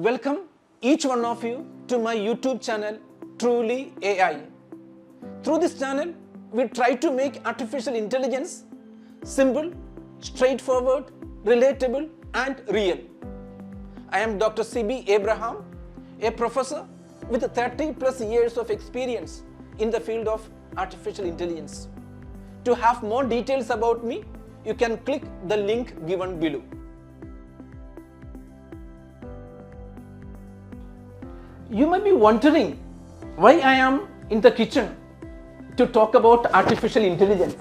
Welcome each one of you to my YouTube channel Truly AI. Through this channel, we try to make artificial intelligence simple, straightforward, relatable and real. I am Dr. C.B. Abraham, a professor with 30 plus years of experience in the field of artificial intelligence. To have more details about me, you can click the link given below. You may be wondering why I am in the kitchen to talk about artificial intelligence.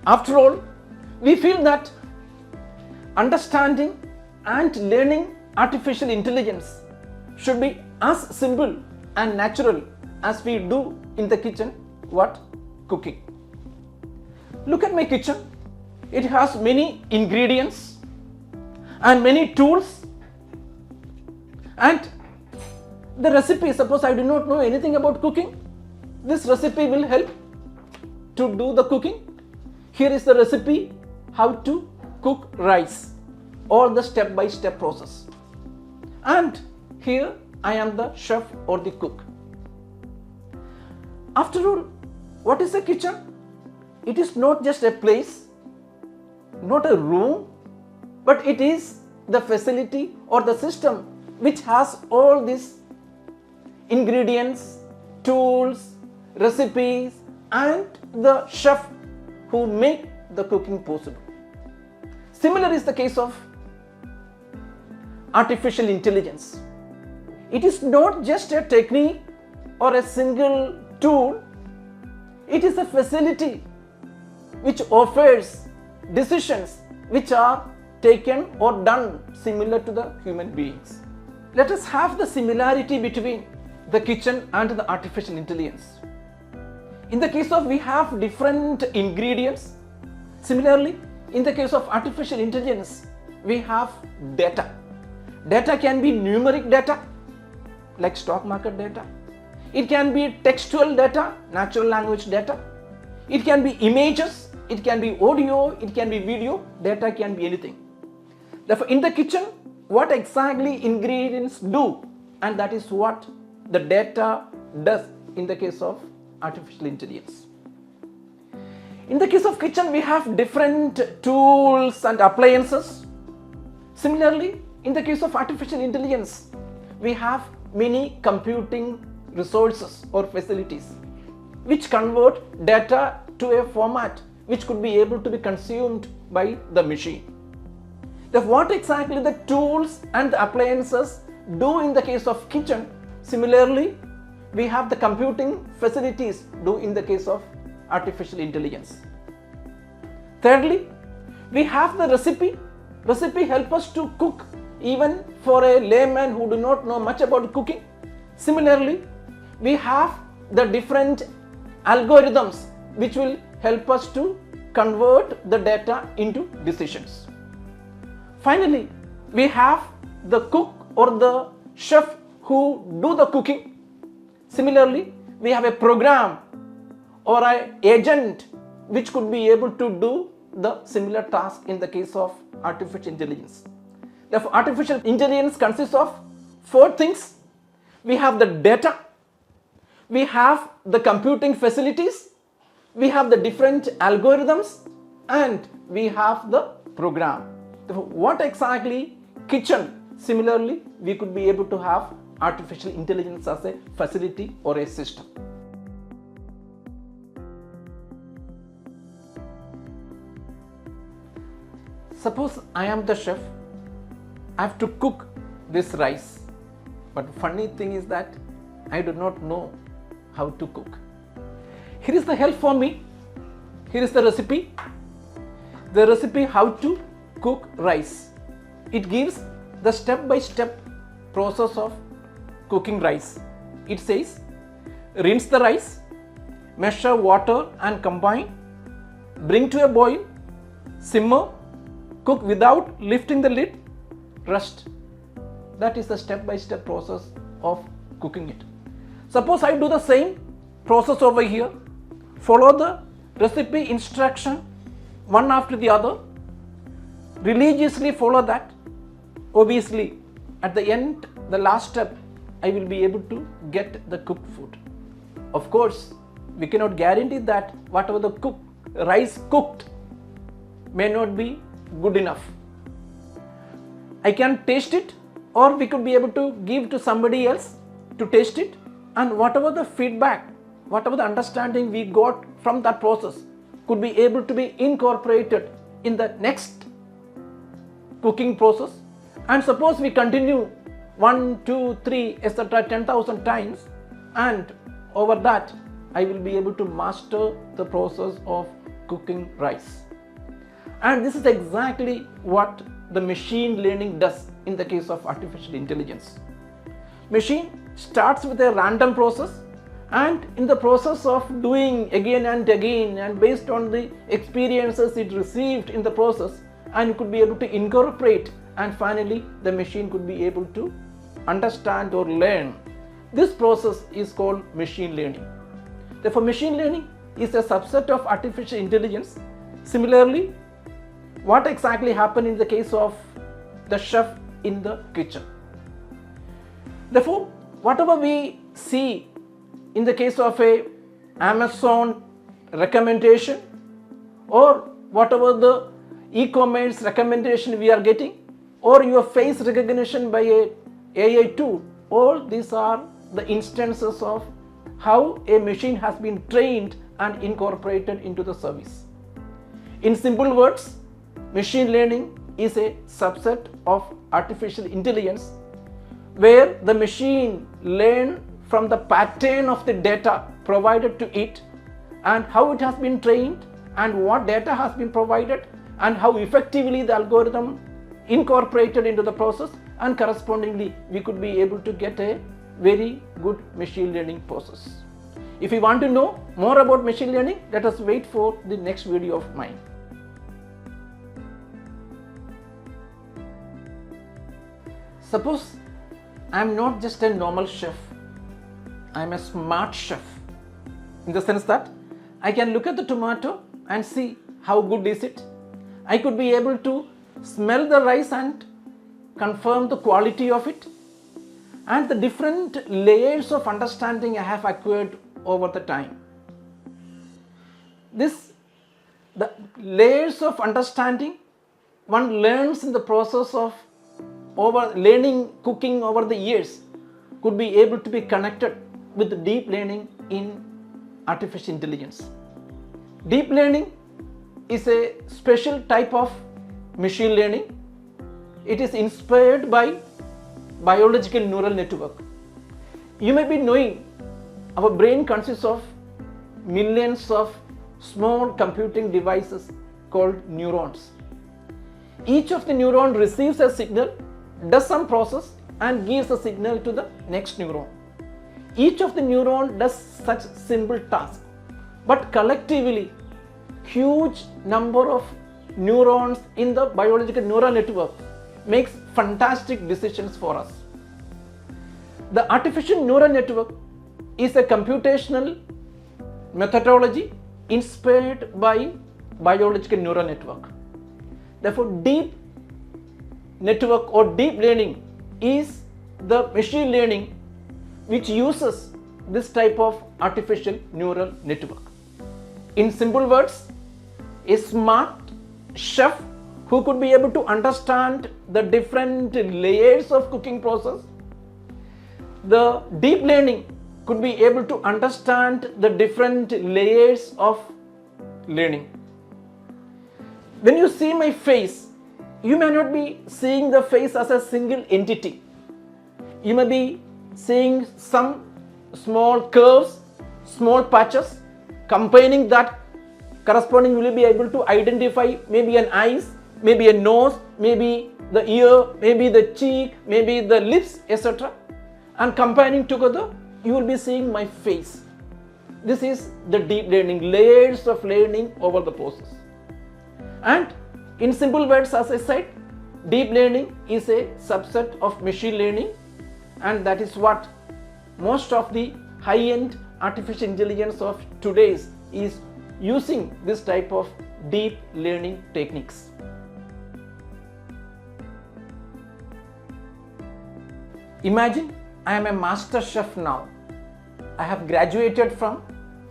After all, we feel that understanding and learning artificial intelligence should be as simple and natural as we do in the kitchen, cooking. Look at my kitchen. It has many ingredients and many tools, and the recipe, suppose I do not know anything about cooking, this recipe will help to do the cooking. Here is the recipe how to cook rice, all the step-by-step process. And here I am the chef or the cook. After all, what is a kitchen? It is not just a place, not a room, but it is the facility or the system which has all these ingredients, tools, recipes and the chef who make the cooking possible. Similar is the case of artificial intelligence. It is not just a technique or a single tool, it is a facility which offers decisions which are taken or done similar to the human beings. Let us have the similarity between the kitchen and the artificial intelligence. In the case of we have different ingredients. Similarly, in the case of artificial intelligence, we have data. Data can be numeric data, like stock market data. It can be textual data, natural language data. It can be images, it can be audio, it can be video. Data can be anything. Therefore, in the kitchen, what exactly ingredients do, and that is what the data does in the case of artificial intelligence. In the case of kitchen, we have different tools and appliances. Similarly, in the case of artificial intelligence, we have many computing resources or facilities which convert data to a format which could be able to be consumed by the machine. Then what exactly the tools and the appliances do in the case of kitchen, similarly we have the computing facilities do in the case of artificial intelligence. Thirdly, we have the recipe. Recipe help us to cook even for a layman who do not know much about cooking. Similarly, we have the different algorithms which will help us to convert the data into decisions. Finally, we have the cook or the chef who do the cooking. Similarly, we have a program or an agent which could be able to do the similar task in the case of artificial intelligence. Therefore, artificial intelligence consists of four things. We have the data, we have the computing facilities, we have the different algorithms, and we have the program. Therefore, what exactly kitchen? Similarly, we could be able to have artificial intelligence as a facility or a system. Suppose I am the chef, I have to cook this rice, but funny thing is that I do not know how to cook. Here is the help for me. Here is the recipe how to cook rice. It gives the step-by-step process of cooking rice. It says rinse the rice, measure water and combine, bring to a boil, simmer, cook without lifting the lid, rest. That is the step-by-step process of cooking it. Suppose I do the same process over here, follow the recipe instruction one after the other, religiously follow that. Obviously, at the end, the last step, I will be able to get the cooked food. Of course, we cannot guarantee that whatever the rice cooked may not be good enough. I can taste it, or we could be able to give to somebody else to taste it, and whatever the feedback, whatever the understanding we got from that process could be able to be incorporated in the next cooking process. And suppose we continue 1, 2, 3, etc. 10,000 times, and over that I will be able to master the process of cooking rice. And this is exactly what the machine learning does in the case of artificial intelligence. Machine starts with a random process, and in the process of doing again and again, and based on the experiences it received in the process, and could be able to incorporate, and finally the machine could be able to understand or learn. This process is called machine learning. Therefore, machine learning is a subset of artificial intelligence. Similarly, what exactly happened in the case of the chef in the kitchen? Therefore, whatever we see in the case of a Amazon recommendation, or whatever the e-commerce recommendation we are getting, or your face recognition by a AI tool, all these are the instances of how a machine has been trained and incorporated into the service. In simple words, machine learning is a subset of artificial intelligence, where the machine learns from the pattern of the data provided to it, and how it has been trained, and what data has been provided, and how effectively the algorithm incorporated into the process, and correspondingly we could be able to get a very good machine learning process. If you want to know more about machine learning, let us wait for the next video of mine. Suppose I am not just a normal chef, I am a smart chef, in the sense that I can look at the tomato and see how good is it. I could be able to smell the rice and confirm the quality of it, and the different layers of understanding I have acquired over the time. The layers of understanding one learns in the process of learning cooking over the years could be able to be connected with deep learning in artificial intelligence. Deep learning is a special type of machine learning. It is inspired by biological neural network. You may be knowing our brain consists of millions of small computing devices called neurons. Each of the neurons receives a signal, does some process, and gives a signal to the next neuron. Each of the neurons does such simple tasks, but collectively huge number of neurons in the biological neural network makes fantastic decisions for us. The artificial neural network is a computational methodology inspired by biological neural network. Therefore, deep network or deep learning is the machine learning which uses this type of artificial neural network. In simple words, a smart chef who could be able to understand the different layers of cooking process, the deep learning could be able to understand the different layers of learning. When you see my face, you may not be seeing the face as a single entity. You may be seeing some small curves, small patches, combining that corresponding you will be able to identify maybe an eyes, maybe a nose, maybe the ear, maybe the cheek, maybe the lips, etc. And combining together, you will be seeing my face. This is the deep learning, layers of learning over the process. And in simple words, as I said, deep learning is a subset of machine learning, and that is what most of the high-end artificial intelligence of today's is using this type of deep learning techniques. Imagine I am a master chef now. I have graduated from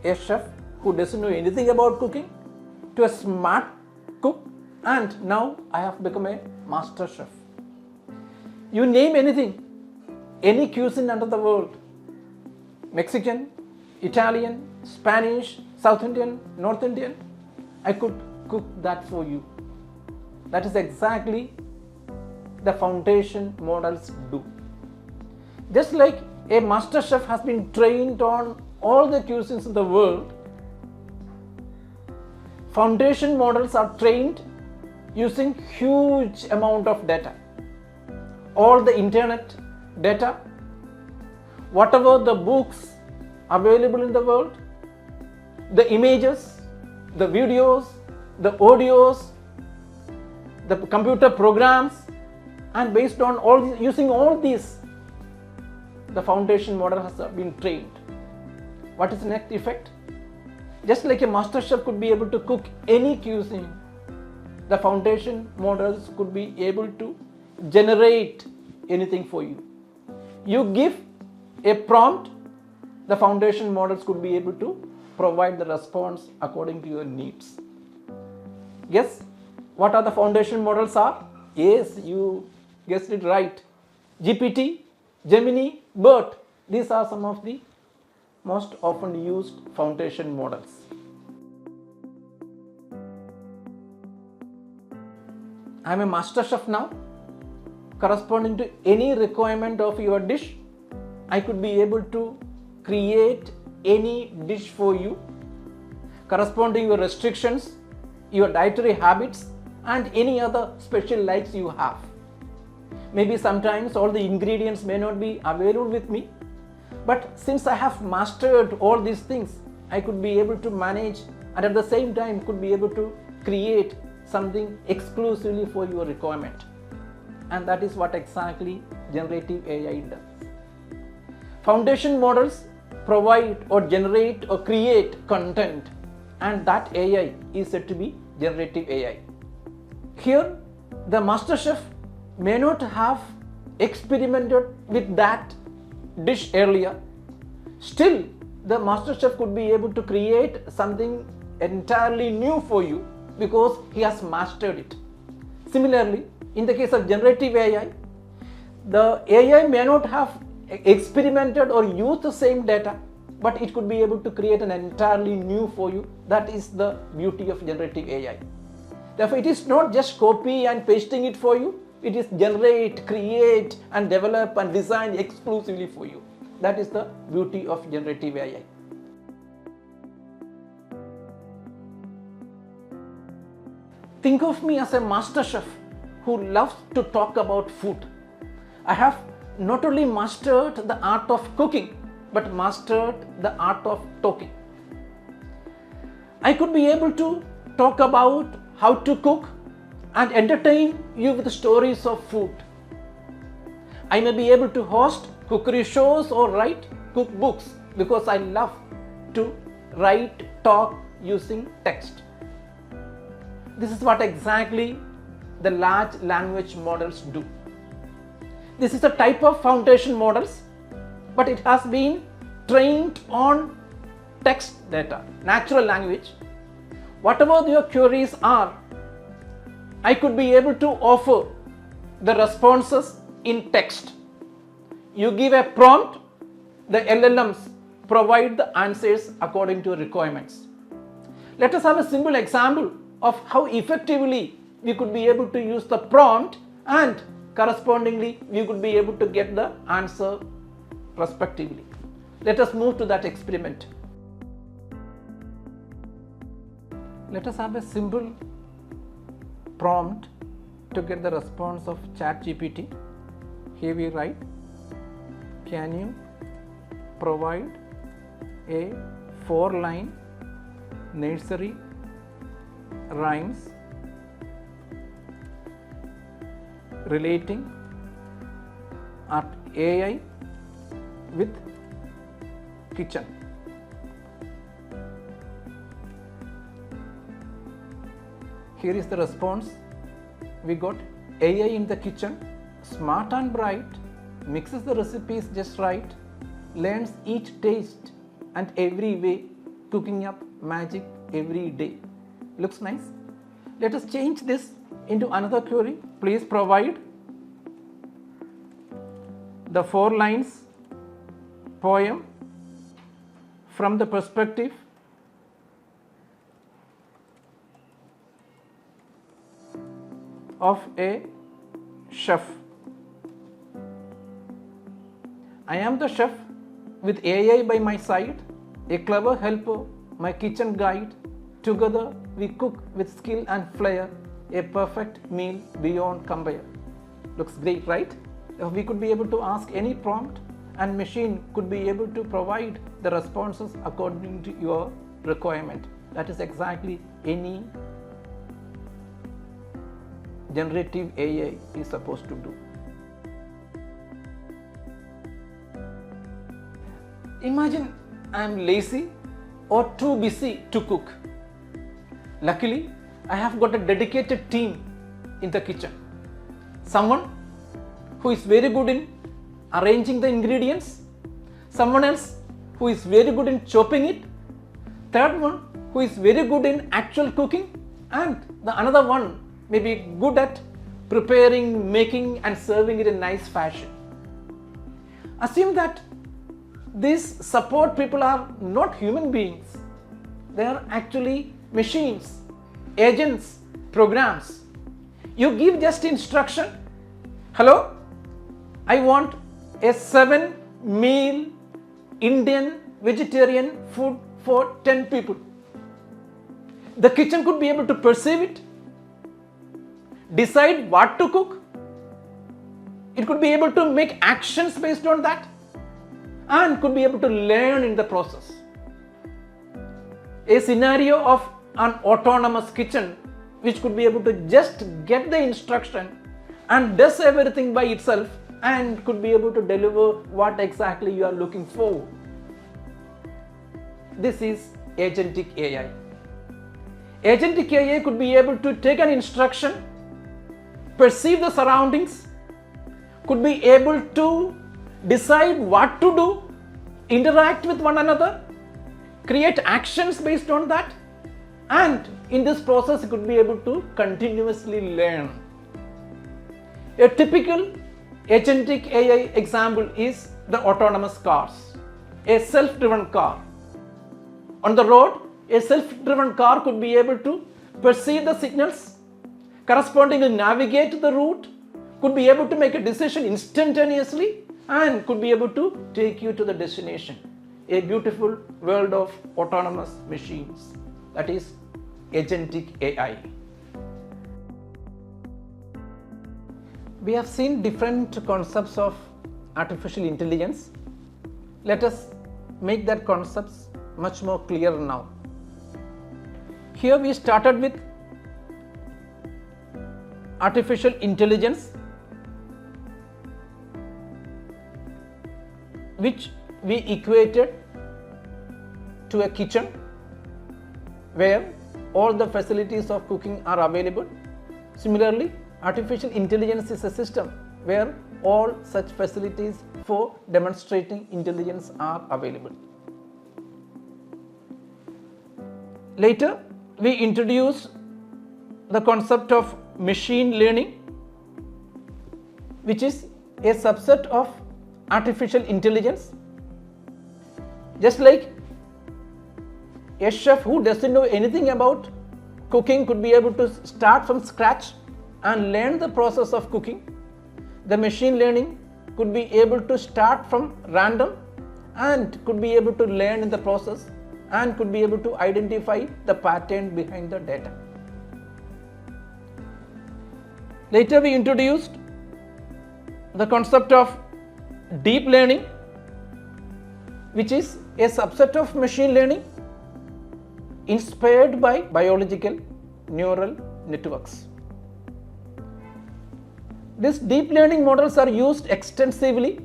a chef who doesn't know anything about cooking to a smart cook, and now I have become a master chef. You name anything, any cuisine under the world, Mexican, Italian, Spanish, South Indian, North Indian, I could cook that for you. That is exactly the foundation models do. Just like a master chef has been trained on all the cuisines in the world, foundation models are trained using huge amount of data. All the internet data, whatever the books available in the world, the images, the videos, the audios, the computer programs, and based on using all these, the foundation model has been trained. What is the next effect? Just like a master chef could be able to cook any cuisine, the foundation models could be able to generate anything for you. You give a prompt, the foundation models could be able to provide the response according to your needs. Guess what are the foundation models are? Yes, you guessed it right. GPT, Gemini, BERT. These are some of the most often used foundation models. I am a master chef now. Corresponding to any requirement of your dish, I could be able to create any dish for you, corresponding to your restrictions, your dietary habits, and any other special likes you have. Maybe sometimes all the ingredients may not be available with me, but since I have mastered all these things, I could be able to manage, and at the same time could be able to create something exclusively for your requirement. And that is what exactly generative AI does. Foundation models provide or generate or create content, and that AI is said to be generative AI. Here, the master chef may not have experimented with that dish earlier. Still, the master chef could be able to create something entirely new for you because he has mastered it. Similarly, in the case of generative AI, the AI may not have experimented or used the same data, but it could be able to create an entirely new for you. That is the beauty of generative AI. Therefore, it is not just copy and pasting it for you. It is generate, create, and develop and design exclusively for you. That is the beauty of generative AI. Think of me as a master chef who loves to talk about food. I have not only mastered the art of cooking, but mastered the art of talking. I could be able to talk about how to cook and entertain you with stories of food. I may be able to host cookery shows or write cookbooks because I love to write, talk using text. This is what exactly the large language models do. This is a type of foundation models, but it has been trained on text data, natural language. Whatever your queries are, I could be able to offer the responses in text. You give a prompt, the LLMs provide the answers according to requirements. Let us have a simple example of how effectively we could be able to use the prompt, and correspondingly we could be able to get the answer respectively. Let us move to that experiment. Let us have a simple prompt to get the response of ChatGPT. Here we write, can you provide a 4-line nursery rhymes relating AI with kitchen. Here is the response. We got AI in the kitchen, smart and bright, mixes the recipes just right, learns each taste and every way, cooking up magic every day. Looks nice. Let us change this into another query. Please provide the 4 lines poem from the perspective of a chef. I am the chef with AI by my side, a clever helper, my kitchen guide. Together we cook with skill and flair, a perfect meal beyond compare. Looks great, right? We could be able to ask any prompt and machine could be able to provide the responses according to your requirement. That is exactly any generative AI is supposed to do. Imagine I am lazy or too busy to cook. Luckily, I have got a dedicated team in the kitchen. Someone who is very good in arranging the ingredients, someone else who is very good in chopping it, third one who is very good in actual cooking, and the another one may be good at preparing, making and serving it in nice fashion. Assume that these support people are not human beings. They are actually machines, agents, programs. You give just instruction. Hello, I want a 7-meal Indian vegetarian food for 10 people. The kitchen could be able to perceive it, decide what to cook. It could be able to make actions based on that and could be able to learn in the process. A scenario of an autonomous kitchen which could be able to just get the instruction and does everything by itself and could be able to deliver what exactly you are looking for. This is Agentic AI. Agentic AI could be able to take an instruction, perceive the surroundings, could be able to decide what to do, interact with one another, create actions based on that, and in this process it could be able to continuously learn. A typical agentic AI example is the autonomous cars, a self-driven car. On the road, a self-driven car could be able to perceive the signals, correspondingly navigate the route, could be able to make a decision instantaneously and could be able to take you to the destination. A beautiful world of autonomous machines. That is Agentic AI. We have seen different concepts of artificial intelligence. Let us make that concepts much more clear now. Here we started with artificial intelligence, which we equated to a kitchen where all the facilities of cooking are available. Similarly, artificial intelligence is a system where all such facilities for demonstrating intelligence are available. Later, we introduced the concept of machine learning, which is a subset of artificial intelligence. Just like a chef who doesn't know anything about cooking could be able to start from scratch and learn the process of cooking, the machine learning could be able to start from random and could be able to learn in the process and could be able to identify the pattern behind the data. Later we introduced the concept of deep learning, which is a subset of machine learning inspired by biological neural networks. These deep learning models are used extensively.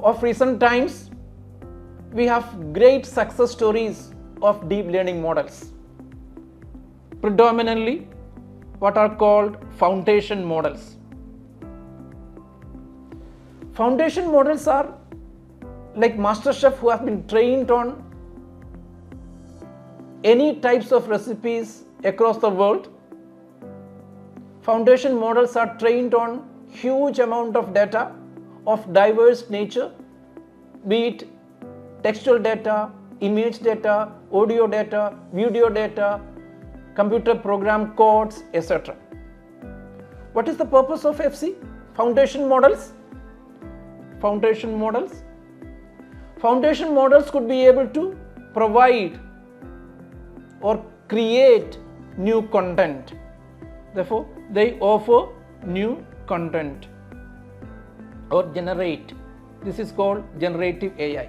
Of recent times, we have great success stories of deep learning models, predominantly what are called foundation models. Foundation models are like master chef who have been trained on any types of recipes across the world. Foundation models are trained on huge amount of data of diverse nature, be it textual data, image data, audio data, video data, computer program codes, etc. What is the purpose of FC? Foundation models. Foundation models could be able to provide or create new content. Therefore, they offer new content or generate. This is called generative AI.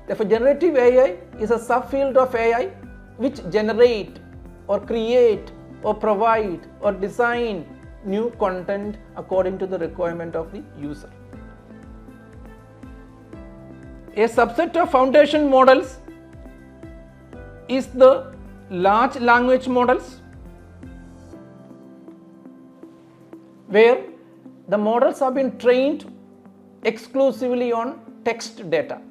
Therefore, generative AI is a subfield of AI which generate or create or provide or design new content according to the requirement of the user. A subset of foundation models is the large language models, where the models have been trained exclusively on text data.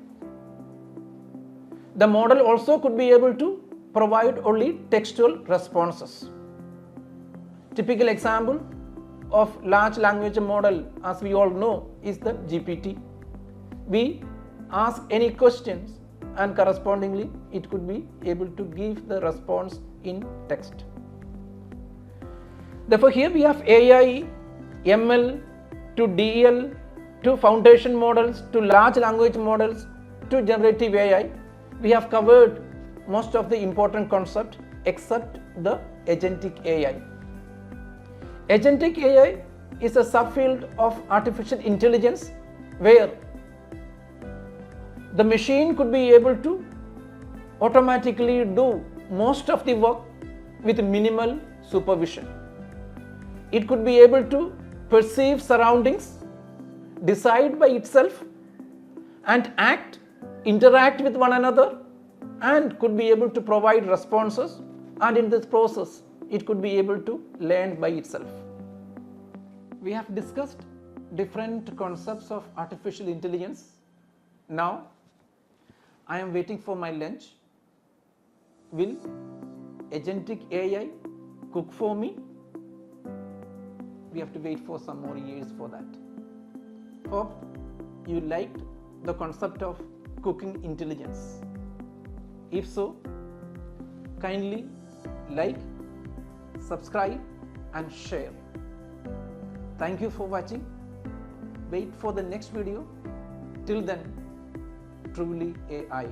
The model also could be able to provide only textual responses. Typical example of large language model, as we all know, is the GPT. We ask any questions and correspondingly it could be able to give the response in text. Therefore, here we have AI, ML to DL to foundation models to large language models to generative AI. We have covered most of the important concepts except the agentic AI. Agentic AI is a subfield of artificial intelligence where the machine could be able to automatically do most of the work with minimal supervision. It could be able to perceive surroundings, decide by itself, and interact with one another, and could be able to provide responses, and in this process it could be able to learn by itself. We have discussed different concepts of artificial intelligence. Now I am waiting for my lunch. Will agentic AI cook for me? We have to wait for some more years for that. Hope you liked the concept of cooking intelligence. If so, kindly like, subscribe and share. Thank you for watching. Wait for the next video. Till then, truly AI.